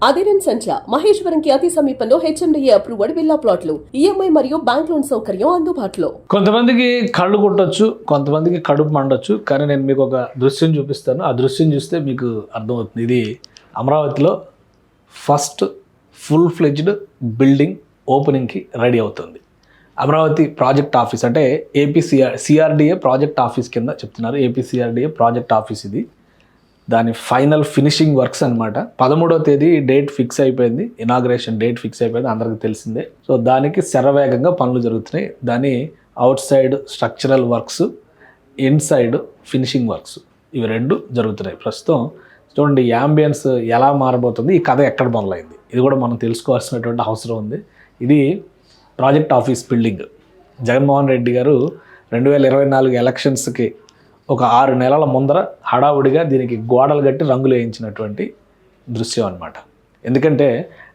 అదిరెన్ సంచ మహేశ్వరంకి అతి సమీపంలో HMDA approved villa ప్లాట్లు ఈఎంఐ మరియు బ్యాంక్ లోన్ సౌకర్యం అందుబాటులో. కొంతమందికి కళ్ళు కొట్టొచ్చు, కొంతమందికి కడుపు మండొచ్చు, కానీ నేను మీకు ఒక దృశ్యం చూపిస్తాను. ఆ దృశ్యం చూస్తే మీకు అర్థమవుతుంది. ఇది అమరావతిలో ఫస్ట్ ఫుల్ ఫ్లెడ్జ్డ్ బిల్డింగ్ ఓపెనింగ్కి రెడీ అవుతుంది. అమరావతి ప్రాజెక్ట్ ఆఫీస్ అంటే సిఆర్డిఏ ప్రాజెక్ట్ ఆఫీస్ కింద చెప్తున్నారు. సిఆర్డిఏ ప్రాజెక్ట్ ఆఫీస్ ఇది. దాని ఫైనల్ ఫినిషింగ్ వర్క్స్ అనమాట. 13వ తేదీ డేట్ ఫిక్స్ అయిపోయింది, ఇనాగ్రేషన్ డేట్ ఫిక్స్ అయిపోయింది, అందరికీ తెలిసిందే. సో దానికి శరవేగంగా పనులు జరుగుతున్నాయి. దాని out side structural works, inside finishing works, ఇవి రెండు జరుగుతున్నాయి ప్రస్తుతం. చూడండి యాంబియన్స్ ఎలా మారబోతుంది, ఈ కథ ఎక్కడ మొదలైంది, ఇది కూడా మనం తెలుసుకోవాల్సినటువంటి అవసరం ఉంది. ఇది project office building. Jaganmohan Reddy గారు 2024 ఎలక్షన్స్కి ఒక 6 నెలల ముందర హడావుడిగా దీనికి గోడలు కట్టి రంగులు వేయించినటువంటి దృశ్యం అనమాట. ఎందుకంటే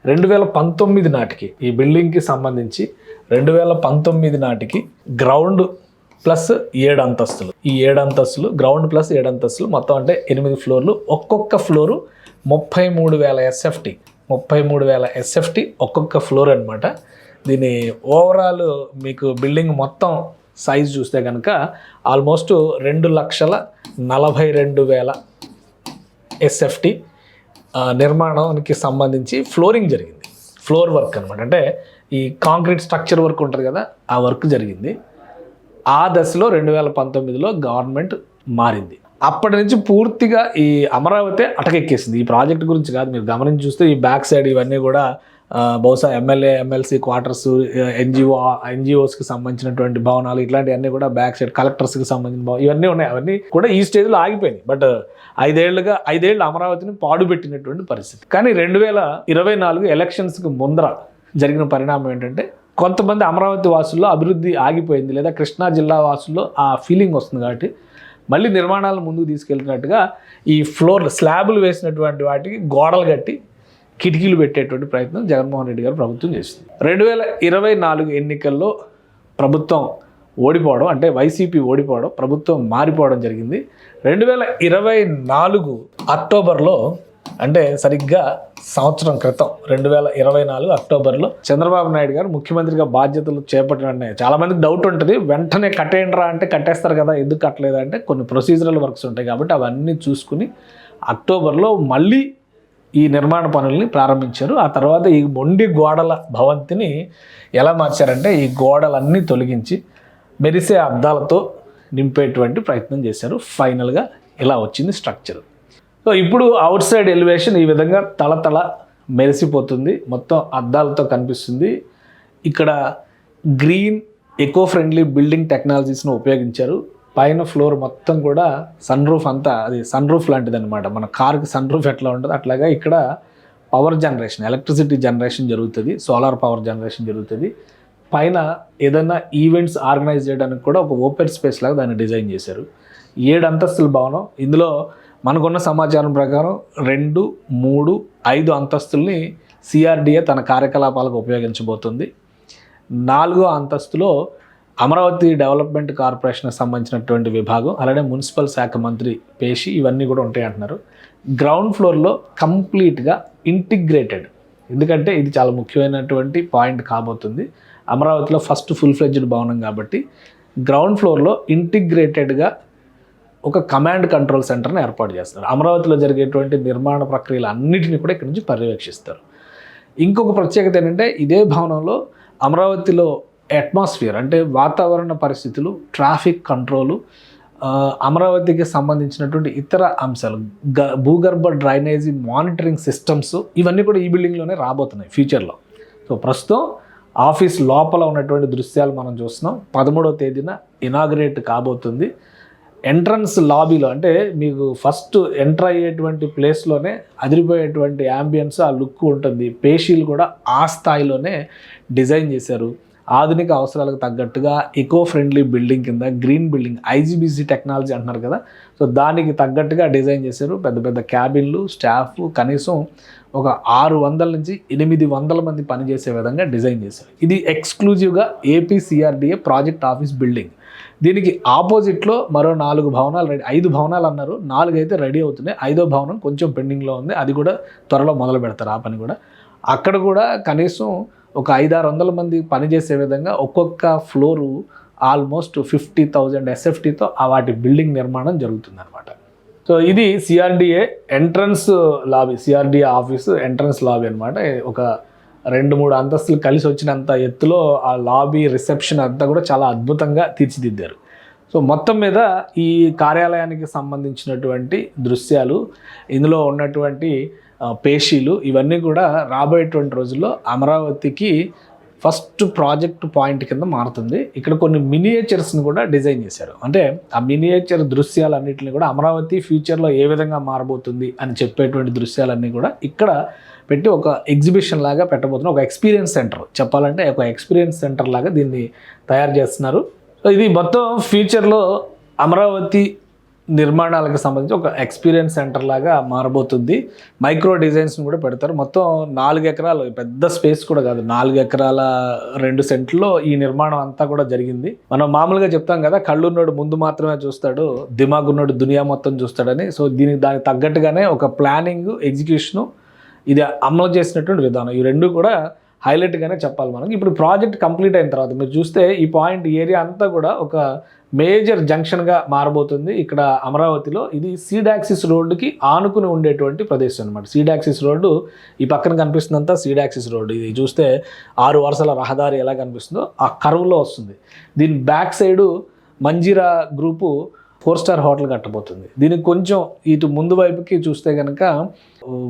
2019 నాటికి ఈ బిల్డింగ్కి సంబంధించి 2019 నాటికి గ్రౌండ్ ప్లస్ 7 అంతస్తులు, ఈ 7 అంతస్తులు గ్రౌండ్ ప్లస్ 7 అంతస్తులు మొత్తం అంటే 8 ఫ్లోర్లు, ఒక్కొక్క ఫ్లోరు 33,000 ఎస్ఎఫ్టీ, 33,000 ఎస్ఎఫ్టీ ఒక్కొక్క ఫ్లోర్ అనమాట. దీని ఓవరాల్ మీకు బిల్డింగ్ మొత్తం సైజ్ చూస్తే కనుక ఆల్మోస్ట్ 2,42,000 ఎస్ఎఫ్టీ నిర్మాణానికి సంబంధించి ఫ్లోరింగ్ జరిగింది. ఫ్లోర్ వర్క్ అనమాట, అంటే ఈ కాంక్రీట్ స్ట్రక్చర్ వర్క్ ఉంటుంది కదా, ఆ వర్క్ జరిగింది. ఆ దశలో 2019లో గవర్నమెంట్ మారింది. అప్పటి నుంచి పూర్తిగా ఈ అమరావతి అటకెక్కేసింది. ఈ ప్రాజెక్ట్ గురించి కాదు, మీరు గమనించి చూస్తే ఈ బ్యాక్ సైడ్ ఇవన్నీ కూడా బహుశా ఎమ్మెల్యే ఎమ్మెల్సీ క్వార్టర్స్, ఎన్జిఓస్కి సంబంధించినటువంటి భవనాలు, ఇట్లాంటివన్నీ కూడా బ్యాక్ సైడ్ కలెక్టర్స్కి సంబంధించిన ఇవన్నీ ఉన్నాయి. అవన్నీ కూడా ఈ స్టేజ్లో ఆగిపోయినాయి. బట్ 5 ఏళ్ళు అమరావతిని పాడుపెట్టినటువంటి పరిస్థితి. కానీ 2024 ఎలక్షన్స్కి ముందర జరిగిన పరిణామం ఏంటంటే, కొంతమంది అమరావతి వాసుల్లో అభివృద్ధి ఆగిపోయింది, లేదా కృష్ణా జిల్లా వాసుల్లో ఆ ఫీలింగ్ వస్తుంది. కాబట్టి మళ్ళీ నిర్మాణాలను ముందుకు తీసుకెళ్తున్నట్టుగా ఈ ఫ్లోర్ స్లాబులు వేసినటువంటి వాటికి గోడలు కట్టి కిటికీలు పెట్టేటువంటి ప్రయత్నం జగన్మోహన్ రెడ్డి గారు ప్రభుత్వం చేసింది. 2024 ఎన్నికల్లో ప్రభుత్వం ఓడిపోవడం, అంటే వైసీపీ ఓడిపోవడం, ప్రభుత్వం మారిపోవడం జరిగింది. 2024 అక్టోబర్లో, అంటే సరిగ్గా సంవత్సరం క్రితం 2024 అక్టోబర్లో చంద్రబాబు నాయుడు గారు ముఖ్యమంత్రిగా బాధ్యతలు చేపట్టిన చాలామందికి డౌట్ ఉంటుంది, వెంటనే కట్టేయండిరా అంటే కట్టేస్తారు కదా, ఎందుకు కట్టలేదు అంటే కొన్ని ప్రొసీజరల్ వర్క్స్ ఉంటాయి కాబట్టి అవన్నీ చూసుకుని అక్టోబర్లో మళ్ళీ ఈ నిర్మాణ పనుల్ని ప్రారంభించారు. ఆ తర్వాత ఈ మొండి గోడల భవంతిని ఎలా మార్చారంటే, ఈ గోడలన్నీ తొలగించి మెరిసే అద్దాలతో నింపేటువంటి ప్రయత్నం చేశారు. ఫైనల్గా ఇలా వచ్చింది స్ట్రక్చర్. సో ఇప్పుడు అవుట్ సైడ్ ఎలివేషన్ ఈ విధంగా తళతళ మెరిసిపోతుంది, మొత్తం అద్దాలతో కనిపిస్తుంది. ఇక్కడ గ్రీన్ ఎకో ఫ్రెండ్లీ బిల్డింగ్ టెక్నాలజీస్ను ఉపయోగించారు. పైన ఫ్లోర్ మొత్తం కూడా సన్ రూఫ్, అంతా అది సన్ రూఫ్ లాంటిది అనమాట. మన కార్కి సన్ రూఫ్ ఎట్లా ఉంటుంది అట్లాగా ఇక్కడ పవర్ జనరేషన్, ఎలక్ట్రిసిటీ జనరేషన్ జరుగుతుంది, సోలార్ పవర్ జనరేషన్ జరుగుతుంది. పైన ఏదైనా ఈవెంట్స్ ఆర్గనైజ్ చేయడానికి కూడా ఒక ఓపెన్ స్పేస్ లాగా దాన్ని డిజైన్ చేశారు. 7 అంతస్తుల భవనం. ఇందులో మనకున్న సమాచారం ప్రకారం 2, 3, 5 అంతస్తుల్ని సిఆర్డిఏ తన కార్యకలాపాలకు ఉపయోగించబోతుంది. 4వ అంతస్తులో అమరావతి డెవలప్మెంట్ కార్పొరేషన్కి సంబంధించినటువంటి విభాగం, అలానే మున్సిపల్ శాఖ మంత్రి పేషి, ఇవన్నీ కూడా ఉంటాయి అంటున్నారు. గ్రౌండ్ ఫ్లోర్లో కంప్లీట్గా ఇంటిగ్రేటెడ్, ఎందుకంటే ఇది చాలా ముఖ్యమైనటువంటి పాయింట్ కాబోతుంది. అమరావతిలో ఫస్ట్ ఫుల్ ఫ్లెడ్జ్డ్ భవనం కాబట్టి గ్రౌండ్ ఫ్లోర్లో ఇంటిగ్రేటెడ్గా ఒక కమాండ్ కంట్రోల్ సెంటర్ని ఏర్పాటు చేస్తారు. అమరావతిలో జరిగేటువంటి నిర్మాణ ప్రక్రియలు అన్నిటిని కూడా ఇక్కడ నుంచి పర్యవేక్షిస్తారు. ఇంకొక ప్రత్యేకత ఏంటంటే, ఇదే భవనంలో అమరావతిలో అట్మాస్ఫియర్, అంటే వాతావరణ పరిస్థితులు, ట్రాఫిక్ కంట్రోలు, అమరావతికి సంబంధించినటువంటి ఇతర అంశాలు, భూగర్భ డ్రైనేజీ మానిటరింగ్ సిస్టమ్స్, ఇవన్నీ కూడా ఈ బిల్డింగ్లోనే రాబోతున్నాయి ఫ్యూచర్లో. సో ప్రస్తుతం ఆఫీస్ లోపల ఉన్నటువంటి దృశ్యాలు మనం చూస్తున్నాం. 13వ తేదీన ఇనాగ్రేట్ కాబోతుంది. ఎంట్రన్స్ లాబీలో, అంటే మీకు ఫస్ట్ ఎంటర్ అయ్యేటువంటి ప్లేస్లోనే అదిరిపోయేటువంటి యాంబియన్స్, ఆ లుక్ ఉంటుంది. పేషీలు కూడా ఆ స్థాయిలోనే డిజైన్ చేశారు. ఆధునిక అవసరాలకు తగ్గట్టుగా ఎకో ఫ్రెండ్లీ బిల్డింగ్ కింద గ్రీన్ బిల్డింగ్ ఐజీబీసీ టెక్నాలజీ అంటున్నారు కదా, సో దానికి తగ్గట్టుగా డిజైన్ చేశారు. పెద్ద పెద్ద క్యాబిన్లు, స్టాఫ్, కనీసం ఒక 600 నుంచి 800 మంది పనిచేసే విధంగా డిజైన్ చేశారు. ఇది ఎక్స్క్లూజివ్గా AP CRDA project office building. దీనికి ఆపోజిట్లో మరో 4 భవనాలు రెడీ, 5 భవనాలు అన్నారు, 4 అయితే రెడీ అవుతున్నాయి. 5వ భవనం కొంచెం పెండింగ్లో ఉంది, అది కూడా త్వరలో మొదలు పెడతారు. ఆ పని కూడా అక్కడ కూడా కనీసం ఒక 500-600 మంది పనిచేసే విధంగా ఒక్కొక్క ఫ్లోరు ఆల్మోస్ట్ 50,000 ఎస్ఎఫ్టీతో వాటి బిల్డింగ్ నిర్మాణం జరుగుతుంది అనమాట. సో ఇది CRDA entrance lobby, CRDA office entrance lobby అనమాట. ఒక 2-3 అంతస్తులు కలిసి వచ్చినంత ఎత్తులో ఆ లాబీ, రిసెప్షన్ అంతా కూడా చాలా అద్భుతంగా తీర్చిదిద్దారు. సో మొత్తం మీద ఈ కార్యాలయానికి సంబంధించినటువంటి దృశ్యాలు, ఇందులో ఉన్నటువంటి పేషీలు, ఇవన్నీ కూడా రాబోయేటువంటి రోజుల్లో అమరావతికి ఫస్ట్ ప్రాజెక్ట్ పాయింట్ కింద మారుతుంది. ఇక్కడ కొన్ని మినియేచర్స్ని కూడా డిజైన్ చేశారు. అంటే ఆ మినియేచర్ దృశ్యాలన్నింటినీ కూడా అమరావతి ఫ్యూచర్లో ఏ విధంగా మారబోతుంది అని చెప్పేటువంటి దృశ్యాలన్నీ కూడా ఇక్కడ పెట్టి ఒక ఎగ్జిబిషన్ లాగా పెట్టబోతున్నారు. ఒక ఎక్స్పీరియన్స్ సెంటర్, చెప్పాలంటే ఒక ఎక్స్పీరియన్స్ సెంటర్ లాగా దీన్ని తయారు చేస్తున్నారు. సో ఇది మొత్తం ఫ్యూచర్లో అమరావతి నిర్మాణాలకు సంబంధించి ఒక ఎక్స్పీరియన్స్ సెంటర్ లాగా మారబోతుంది. మైక్రో డిజైన్స్ని కూడా పెడతారు. మొత్తం 4 ఎకరాలు, పెద్ద స్పేస్ కూడా కాదు, 4 ఎకరాల 2 సెంట్లో ఈ నిర్మాణం అంతా కూడా జరిగింది. మనం మామూలుగా చెప్తాం కదా, కళ్ళున్నోడు ముందు మాత్రమే చూస్తాడు, దిమాగున్నోడు దునియా మొత్తం చూస్తాడని. సో దానికి తగ్గట్టుగానే ఒక ప్లానింగ్, ఎగ్జిక్యూషను, ఇది అమలు చేసినటువంటి విధానం, ఈ రెండు కూడా హైలైట్గానే చెప్పాలి మనకి. ఇప్పుడు ప్రాజెక్ట్ కంప్లీట్ అయిన తర్వాత మీరు చూస్తే ఈ పాయింట్ ఏరియా అంతా కూడా ఒక మేజర్ జంక్షన్గా మారబోతుంది. ఇక్కడ అమరావతిలో ఇది సీడాక్సిస్ రోడ్డుకి ఆనుకుని ఉండేటువంటి ప్రదేశం అనమాట. సీడాక్సిస్ రోడ్డు ఈ పక్కన కనిపిస్తుందంతా సీడాక్సిస్ రోడ్డు. ఇది చూస్తే 6 వరుసల రహదారి ఎలా కనిపిస్తుందో ఆ కర్వ్లో వస్తుంది. దీని back side Manjira group 4 star hotel కట్టబోతుంది. దీనికి కొంచెం ఇటు ముందు వైపుకి చూస్తే కనుక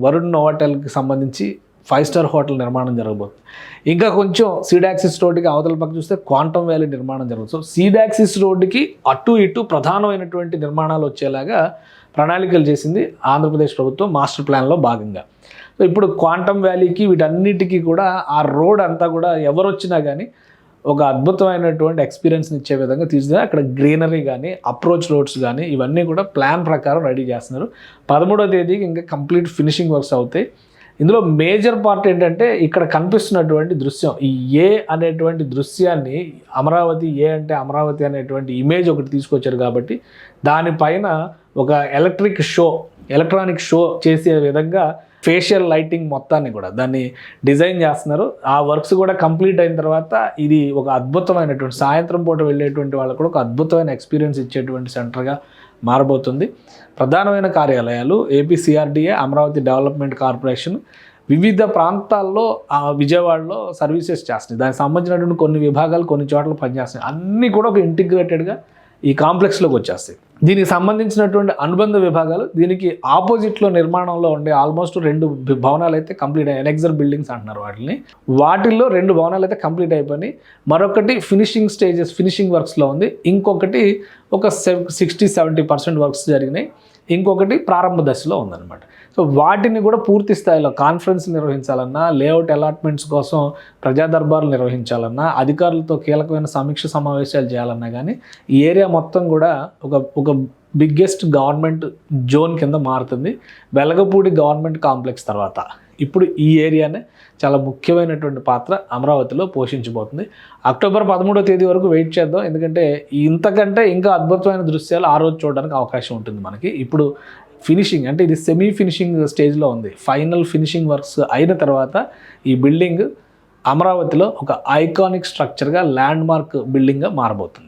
వరుణ్ హోటల్కి సంబంధించి 5 స్టార్ హోటల్ నిర్మాణం జరగబోతుంది. ఇంకా కొంచెం సీడాక్సిస్ రోడ్డుకి అవతల పక్క చూస్తే క్వాంటమ్ వ్యాలీ నిర్మాణం జరుగుతుంది. సో సీడాక్సిస్ రోడ్డుకి అటు ఇటు ప్రధానమైనటువంటి నిర్మాణాలు వచ్చేలాగా ప్రణాళికలు చేసింది ఆంధ్రప్రదేశ్ ప్రభుత్వం మాస్టర్ ప్లాన్లో భాగంగా. సో ఇప్పుడు క్వాంటమ్ వ్యాలీకి వీటన్నిటికీ కూడా ఆ రోడ్ అంతా కూడా ఎవరు వచ్చినా కానీ ఒక అద్భుతమైనటువంటి ఎక్స్పీరియన్స్ని ఇచ్చే విధంగా తీర్చిదిద్దారు. అక్కడ గ్రీనరీ కానీ, అప్రోచ్ రోడ్స్ కానీ ఇవన్నీ కూడా ప్లాన్ ప్రకారం రెడీ చేస్తున్నారు. 13వ తేదీకి ఇంకా కంప్లీట్ ఫినిషింగ్ వర్క్స్ అవుతాయి. ఇందులో మేజర్ పార్ట్ ఏంటంటే ఇక్కడ కనిపిస్తున్నటువంటి దృశ్యం, ఈ ఏ అనేటువంటి దృశ్యాన్ని అమరావతి, ఏ అంటే అమరావతి అనేటువంటి ఇమేజ్ ఒకటి తీసుకొచ్చారు కాబట్టి దానిపైన ఒక ఎలక్ట్రానిక్ షో చేసే విధంగా ఫేషియల్ లైటింగ్ మొత్తాన్ని కూడా దాన్ని డిజైన్ చేస్తున్నారు. ఆ వర్క్స్ కూడా కంప్లీట్ అయిన తర్వాత ఇది ఒక అద్భుతమైనటువంటి సాయంత్రం పూట వెళ్ళేటువంటి వాళ్ళకు కూడా ఒక అద్భుతమైన ఎక్స్పీరియన్స్ ఇచ్చేటువంటి సెంటర్గా మారబోతుంది. ప్రధానమైన కార్యాలయాలు AP CRDA, Amaravati development corporation వివిధ ప్రాంతాల్లో విజయవాడలో సర్వీసెస్ చేస్తున్నాయి. దానికి సంబంధించినటువంటి కొన్ని విభాగాలు కొన్ని చోట్ల పనిచేస్తున్నాయి. అన్నీ కూడా ఒక ఇంటిగ్రేటెడ్గా ఈ కాంప్లెక్స్లోకి వచ్చేస్తాయి. దీనికి సంబంధించినటువంటి అనుబంధ విభాగాలు దీనికి ఆపోజిట్లో నిర్మాణంలో ఉండే ఆల్మోస్ట్ 2 భవనాలు అయితే కంప్లీట్ అయ్యాయి. ఎనెక్సర్ బిల్డింగ్స్ అంటున్నారు వాటిల్లో 2 భవనాలు అయితే కంప్లీట్ అయిపోయినాయి. మరొకటి ఫినిషింగ్ వర్క్స్లో ఉంది. ఇంకొకటి ఒక 60-70% వర్క్స్ జరిగినాయి. ఇంకొకటి ప్రారంభ దశలో ఉందన్నమాట. సో వాటిని కూడా పూర్తి స్థాయిలో కాన్ఫరెన్స్ నిర్వహించాలన్నా, లేఅవుట్ అలాట్మెంట్స్ కోసం ప్రజా దర్బార్లు నిర్వహించాలన్నా, అధికారులతో కీలకమైన సమీక్ష సమావేశాలు చేయాలన్నా కానీ ఈ ఏరియా మొత్తం కూడా ఒక బిగ్గెస్ట్ గవర్నమెంట్ జోన్ కింద మారుతుంది. వెలగపూడి గవర్నమెంట్ కాంప్లెక్స్ తర్వాత ఇప్పుడు ఈ ఏరియానే చాలా ముఖ్యమైనటువంటి పాత్ర అమరావతిలో పోషించబోతుంది. అక్టోబర్ 13వ తేదీ వరకు వెయిట్ చేద్దాం, ఎందుకంటే ఇంతకంటే ఇంకా అద్భుతమైన దృశ్యాలు ఆ రోజు చూడడానికి అవకాశం ఉంటుంది మనకి. ఇప్పుడు ఫినిషింగ్ అంటే ఇది సెమీ ఫినిషింగ్ స్టేజ్లో ఉంది. ఫైనల్ ఫినిషింగ్ వర్క్స్ అయిన తర్వాత ఈ బిల్డింగ్ అమరావతిలో ఒక ఐకానిక్ స్ట్రక్చర్గా, ల్యాండ్ మార్క్ బిల్డింగ్గా మారబోతుంది.